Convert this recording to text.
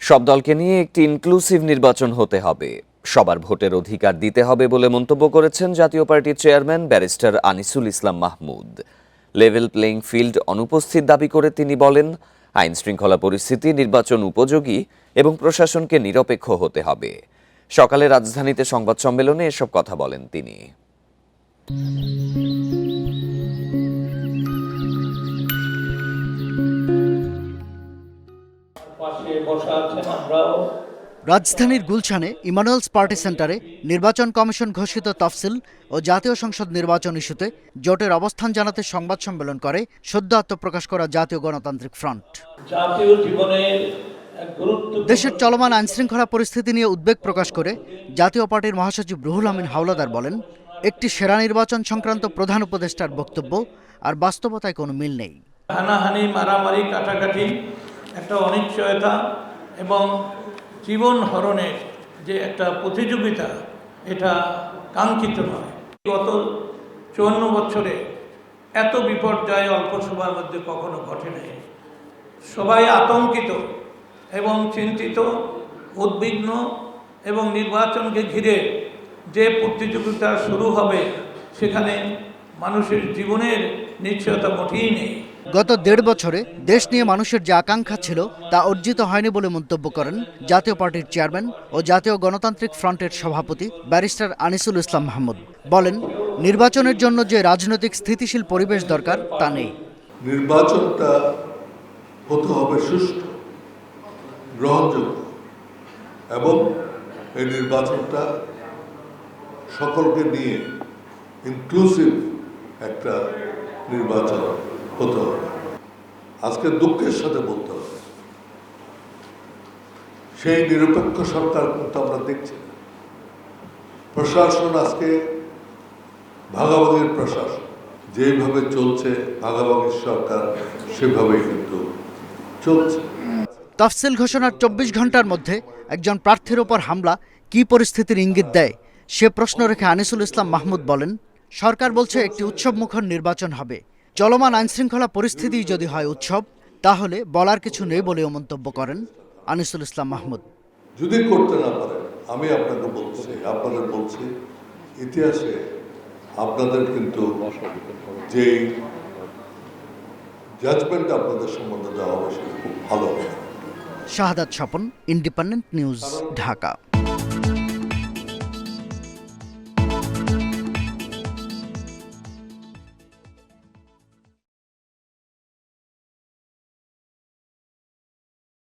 সব দলকে নিয়ে একটি ইনক্লুসিভ নির্বাচন হতে হবে, সবার ভোটের অধিকার দিতে হবে বলে মন্তব্য করেছেন জাতীয় পার্টির চেয়ারম্যান ব্যারিস্টার আনিসুল ইসলাম মাহমুদ। লেভেল প্লেইং ফিল্ড অনুপস্থিত দাবি করে তিনি বলেন, আইন শৃঙ্খলা পরিস্থিতি নির্বাচন উপযোগী এবং প্রশাসনকে নিরপেক্ষ হতে হবে। সকালে রাজধানীতে সংবাদ সম্মেলনে এসব কথা বলেন তিনি। রাজধানীর গুলশানে ইমানুয়েলস পার্টি সেন্টারে নির্বাচন কমিশন ঘোষিত তফসিল ও জাতীয় সংসদ নির্বাচন ইস্যুতে জোটের অবস্থান জানাতে সংবাদ সম্মেলন করে সদ্য আত্মপ্রকাশ করা জাতীয় গণতান্ত্রিক ফ্রন্ট। দেশের চলমান আইনশৃঙ্খলা পরিস্থিতি নিয়ে উদ্বেগ প্রকাশ করে জাতীয় পার্টির মহাসচিব রুহুল আমিন হাওলাদার বলেন, একটি সেরা নির্বাচন সংক্রান্ত প্রধান উপদেষ্টার বক্তব্য আর বাস্তবতায় কোনো মিল নেই। হানাহানি, মারামারি, কাটাকাটি, একটা অনিশ্চয়তা এবং জীবন হরণের যে একটা প্রতিযোগিতা, এটা কাঙ্ক্ষিত নয়। গত 54 বছরে এত বিপর্যয় অল্প সময়ের মধ্যে কখনো ঘটে নাই। সবাই আতঙ্কিত এবং চিন্তিত, উদ্বিগ্ন, এবং নির্বাচনকে ঘিরে যে প্রতিযোগিতা শুরু হবে সেখানে মানুষের জীবনের নিশ্চয়তা মোটেই নেই। গত 1.5 বছরে দেশ নিয়ে মানুষের যে আকাঙ্ক্ষা ছিল তা অর্জিত হয়নি বলে মন্তব্য করেন জাতীয় পার্টির চেয়ারম্যান ও জাতীয় গণতান্ত্রিক ফ্রন্টের সভাপতি ব্যারিস্টার আনিসুল ইসলাম মাহমুদ। বলেন, নির্বাচনের জন্য যে রাজনৈতিক স্থিতিশীল পরিবেশ দরকার তা নেই। নির্বাচনটা হতে হবে সুষ্ঠু, গ্রহণযোগ্য, এবং এই নির্বাচনটা সকলকে নিয়ে ইনক্লুসিভ একটা নির্বাচন হতে হবে। আজকে দুঃখের সাথে বলতে হবে, সেই নিরপেক্ষ সরকার কিন্তু আমরা দেখছি না। প্রশাসন আজকে ভাগাভাগির প্রশাসন, যেভাবে চলছে ভাগাভাগির সরকার সেভাবেই কিন্তু চলছে। তফসিল ঘোষণার 24 ঘন্টার মধ্যে একজন প্রার্থীর ওপর হামলা কি পরিস্থিতির ইঙ্গিত দেয় সে প্রশ্ন রেখে আনিসুল ইসলাম মাহমুদ বলেন, সরকার বলছে একটি উৎসবমুখর নির্বাচন হবে। চলমান আইনশৃঙ্খলা পরিস্থিতি যদি হয় উৎসব, তাহলে বলার কিছু নেই বলেও মন্তব্য করেন আনিসুল ইসলাম মাহমুদ। যদি করতে না পারে, আমি আপনাদের বলছি, ইতিহাসে আপনাদের কিন্তু যে জাজমেন্ট আপনাদের সম্বন্ধে দেওয়া হবে সেটা খুব ভালো হবে। শাহাদাত স্বপন, ইন্ডিপেন্ডেন্ট নিউজ, ঢাকা।